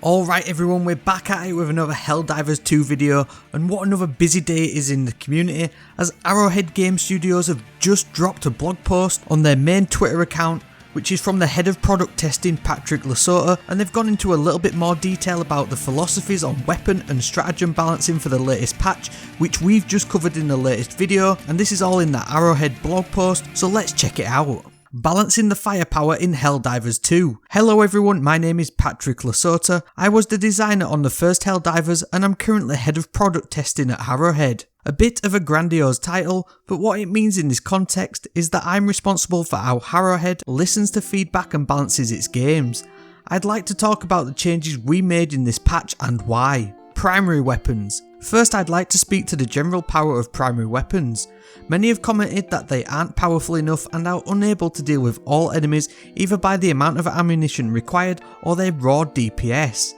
Alright everyone, we're back at it with another Helldivers 2 video, and what another busy day it is in the community, as Arrowhead Game Studios have just dropped a blog post on their main Twitter account, which is from the head of product testing Patrick Lasota, and they've gone into a little bit more detail about the philosophies on weapon and stratagem balancing for the latest patch, which we've just covered in the latest video, and this is all in that Arrowhead blog post, so let's check it out. Balancing the firepower in Helldivers 2. Hello everyone, my name is Patrick Lasota. I was the designer on the first Helldivers and I'm currently head of product testing at Arrowhead. A bit of a grandiose title, but what it means in this context is that I'm responsible for how Arrowhead listens to feedback and balances its games. I'd like to talk about the changes we made in this patch and why. Primary weapons. First, I'd like to speak to the general power of primary weapons. Many have commented that they aren't powerful enough and are unable to deal with all enemies either by the amount of ammunition required or their raw DPS.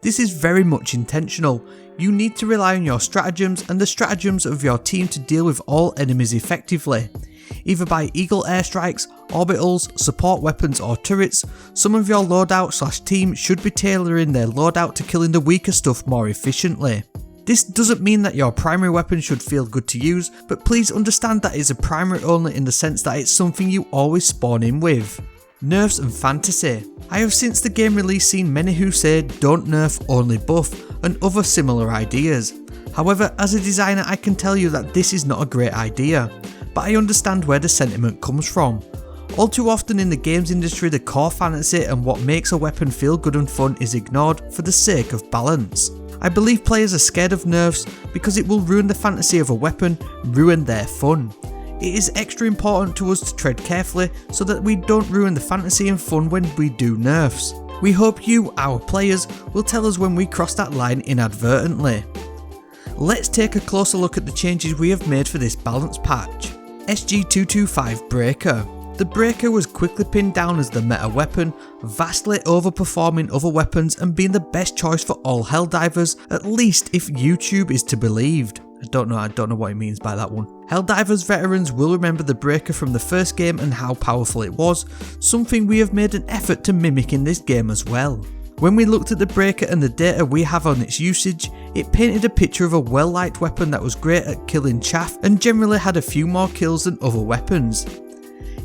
This is very much intentional. You need to rely on your stratagems and the stratagems of your team to deal with all enemies effectively. Either by eagle airstrikes, orbitals, support weapons or turrets, some of your loadout / team should be tailoring their loadout to killing the weaker stuff more efficiently. This doesn't mean that your primary weapon should feel good to use, but please understand that it's a primary only in the sense that it's something you always spawn in with. Nerfs and fantasy. I have since the game release seen many who say don't nerf, only buff, and other similar ideas. However, as a designer I can tell you that this is not a great idea, but I understand where the sentiment comes from. All too often in the games industry, the core fantasy and what makes a weapon feel good and fun is ignored for the sake of balance. I believe players are scared of nerfs because it will ruin the fantasy of a weapon, ruin their fun. It is extra important to us to tread carefully so that we don't ruin the fantasy and fun when we do nerfs. We hope you, our players, will tell us when we cross that line inadvertently. Let's take a closer look at the changes we have made for this balance patch. SG225 Breaker. The Breaker was quickly pinned down as the meta weapon, vastly overperforming other weapons and being the best choice for all Helldivers, at least if YouTube is to be believed. I don't know what he means by that one. Helldivers veterans will remember the Breaker from the first game and how powerful it was, something we have made an effort to mimic in this game as well. When we looked at the Breaker and the data we have on its usage, it painted a picture of a well-liked weapon that was great at killing chaff and generally had a few more kills than other weapons.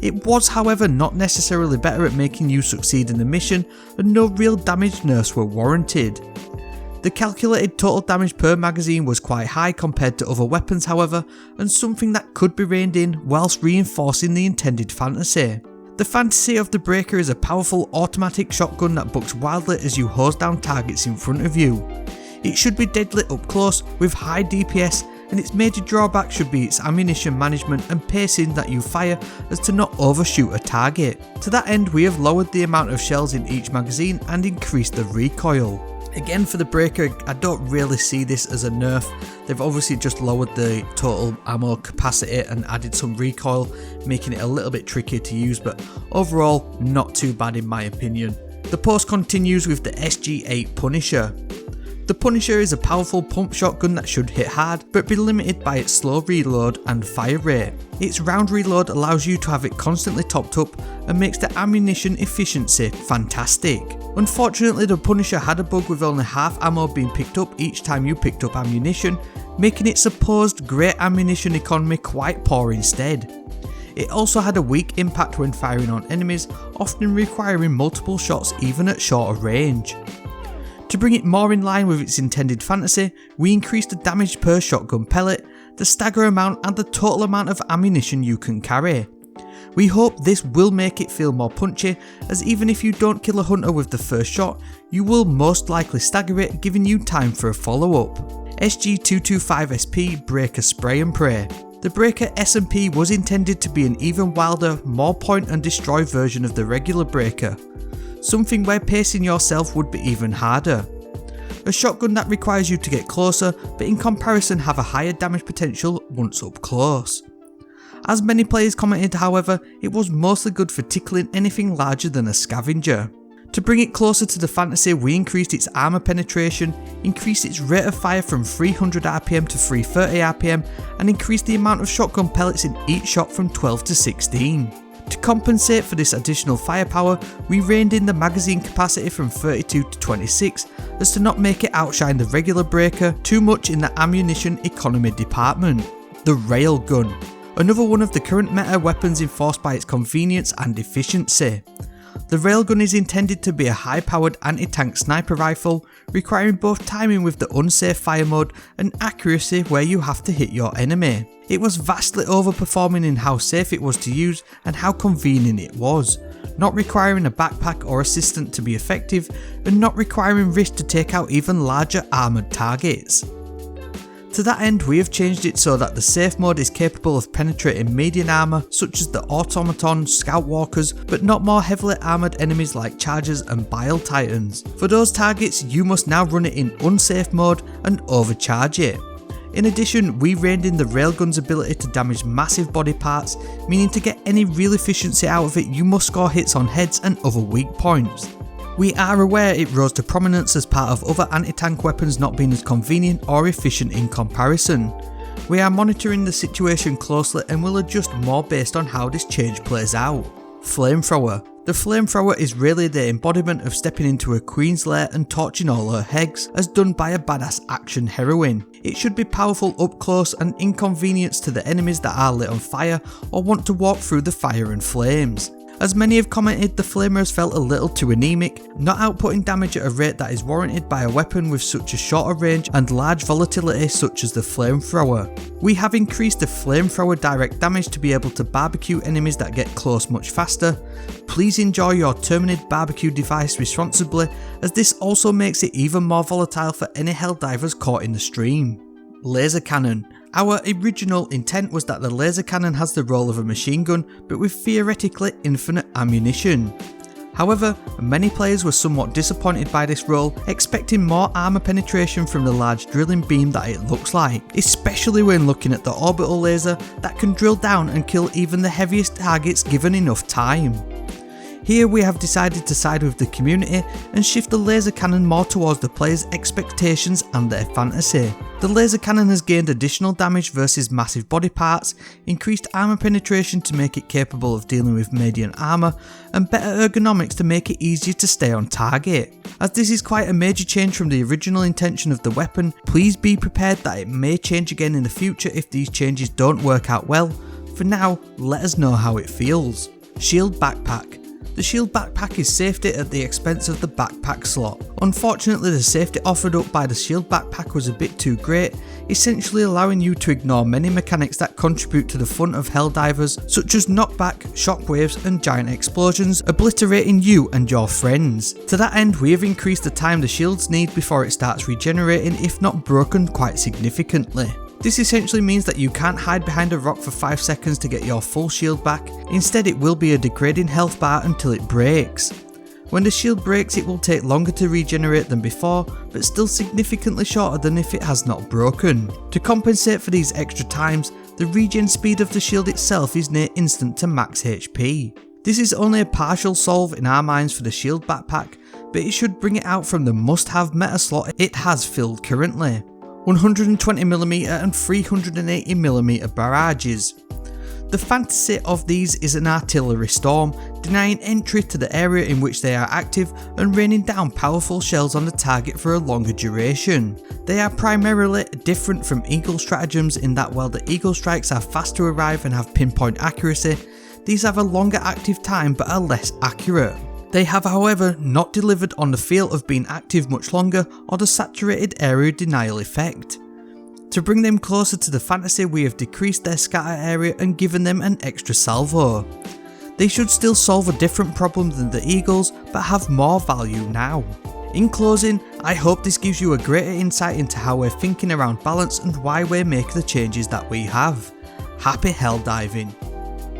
It was however not necessarily better at making you succeed in the mission, and no real damage nerfs were warranted. The calculated total damage per magazine was quite high compared to other weapons however, and something that could be reined in whilst reinforcing the intended fantasy. The fantasy of the Breaker is a powerful automatic shotgun that bucks wildly as you hose down targets in front of you. It should be deadly up close with high DPS, and its major drawback should be its ammunition management and pacing that you fire as to not overshoot a target. To that end we have lowered the amount of shells in each magazine and increased the recoil. Again for the Breaker, I don't really see this as a nerf. They've obviously just lowered the total ammo capacity and added some recoil, making it a little bit trickier to use, but overall not too bad in my opinion. The post continues with the SG8 Punisher. The Punisher is a powerful pump shotgun that should hit hard, but be limited by its slow reload and fire rate. Its round reload allows you to have it constantly topped up and makes the ammunition efficiency fantastic. Unfortunately the Punisher had a bug with only half ammo being picked up each time you picked up ammunition, making its supposed great ammunition economy quite poor instead. It also had a weak impact when firing on enemies, often requiring multiple shots even at shorter range. To bring it more in line with its intended fantasy, we increased the damage per shotgun pellet, the stagger amount and the total amount of ammunition you can carry. We hope this will make it feel more punchy, as even if you don't kill a hunter with the first shot, you will most likely stagger it, giving you time for a follow-up. SG225SP Breaker Spray and Pray. The Breaker SMP was intended to be an even wilder, more point and destroy version of the regular Breaker. Something where pacing yourself would be even harder. A shotgun that requires you to get closer, but in comparison have a higher damage potential once up close. As many players commented however, it was mostly good for tickling anything larger than a scavenger. To bring it closer to the fantasy, we increased its armour penetration, increased its rate of fire from 300 RPM to 330 RPM, and increased the amount of shotgun pellets in each shot from 12 to 16. To compensate for this additional firepower, we reined in the magazine capacity from 32 to 26 as to not make it outshine the regular breaker too much in the ammunition economy department. The railgun, another one of the current meta weapons enforced by its convenience and efficiency. The railgun is intended to be a high-powered anti-tank sniper rifle, requiring both timing with the unsafe fire mode and accuracy where you have to hit your enemy. It was vastly overperforming in how safe it was to use and how convenient it was, not requiring a backpack or assistant to be effective, and not requiring wrist to take out even larger armoured targets. To that end, we have changed it so that the safe mode is capable of penetrating medium armour such as the automaton, scout walkers, but not more heavily armoured enemies like chargers and bile titans. For those targets, you must now run it in unsafe mode and overcharge it. In addition, we reined in the railgun's ability to damage massive body parts, meaning to get any real efficiency out of it you must score hits on heads and other weak points. We are aware it rose to prominence as part of other anti-tank weapons not being as convenient or efficient in comparison. We are monitoring the situation closely and will adjust more based on how this change plays out. Flamethrower. The flamethrower is really the embodiment of stepping into a queen's lair and torching all her heads, as done by a badass action heroine. It should be powerful up close and inconvenience to the enemies that are lit on fire or want to walk through the fire and flames. As many have commented, the flamer has felt a little too anemic, not outputting damage at a rate that is warranted by a weapon with such a shorter range and large volatility such as the flamethrower. We have increased the flamethrower direct damage to be able to barbecue enemies that get close much faster. Please enjoy your Terminid barbecue device responsibly, as this also makes it even more volatile for any Helldivers caught in the stream. Laser cannon. Our original intent was that the laser cannon has the role of a machine gun, but with theoretically infinite ammunition. However, many players were somewhat disappointed by this role, expecting more armour penetration from the large drilling beam that it looks like, especially when looking at the orbital laser that can drill down and kill even the heaviest targets given enough time. Here we have decided to side with the community and shift the laser cannon more towards the players' expectations and their fantasy. The laser cannon has gained additional damage versus massive body parts, increased armour penetration to make it capable of dealing with medium armour, and better ergonomics to make it easier to stay on target. As this is quite a major change from the original intention of the weapon, please be prepared that it may change again in the future if these changes don't work out well. For now, let us know how it feels. Shield backpack. The shield backpack is safety at the expense of the backpack slot. Unfortunately, the safety offered up by the shield backpack was a bit too great, essentially allowing you to ignore many mechanics that contribute to the fun of Helldivers, such as knockback, shockwaves and giant explosions, obliterating you and your friends. To that end, we have increased the time the shields need before it starts regenerating, if not broken, quite significantly. This essentially means that you can't hide behind a rock for 5 seconds to get your full shield back, instead it will be a degrading health bar until it breaks. When the shield breaks, it will take longer to regenerate than before, but still significantly shorter than if it has not broken. To compensate for these extra times, the regen speed of the shield itself is near instant to max HP. This is only a partial solve in our minds for the shield backpack, but it should bring it out from the must-have meta slot it has filled currently. 120mm and 380mm barrages. The fantasy of these is an artillery storm, denying entry to the area in which they are active and raining down powerful shells on the target for a longer duration. They are primarily different from Eagle stratagems in that while the Eagle strikes are fast to arrive and have pinpoint accuracy, these have a longer active time but are less accurate. They have, however, not delivered on the feel of being active much longer or the saturated area denial effect. To bring them closer to the fantasy, we have decreased their scatter area and given them an extra salvo. They should still solve a different problem than the Eagles, but have more value now. In closing, I hope this gives you a greater insight into how we're thinking around balance and why we're making the changes that we have. Happy Helldiving!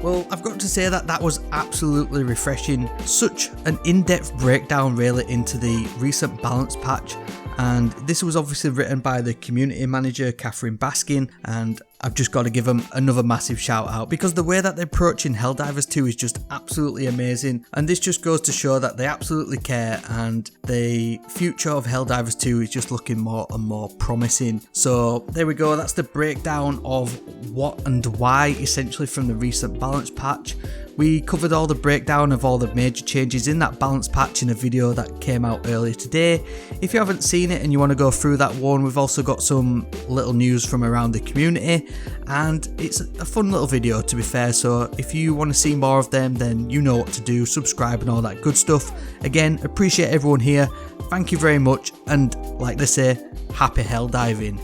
Well, I've got to say that was absolutely refreshing. Such an in-depth breakdown really into the recent balance patch, and this was obviously written by the community manager Catherine Baskin, and I've just got to give them another massive shout out, because the way that they're approaching Helldivers 2 is just absolutely amazing, and this just goes to show that they absolutely care, and the future of Helldivers 2 is just looking more and more promising. So there we go, that's the breakdown of what and why essentially from the recent balance patch. We covered all the breakdown of all the major changes in that balance patch in a video that came out earlier today. If you haven't seen it and you want to go through that one, we've also got some little news from around the community, and it's a fun little video to be fair, so if you want to see more of them then you know what to do, subscribe and all that good stuff. Again, appreciate everyone here, thank you very much, and like they say, happy hell diving.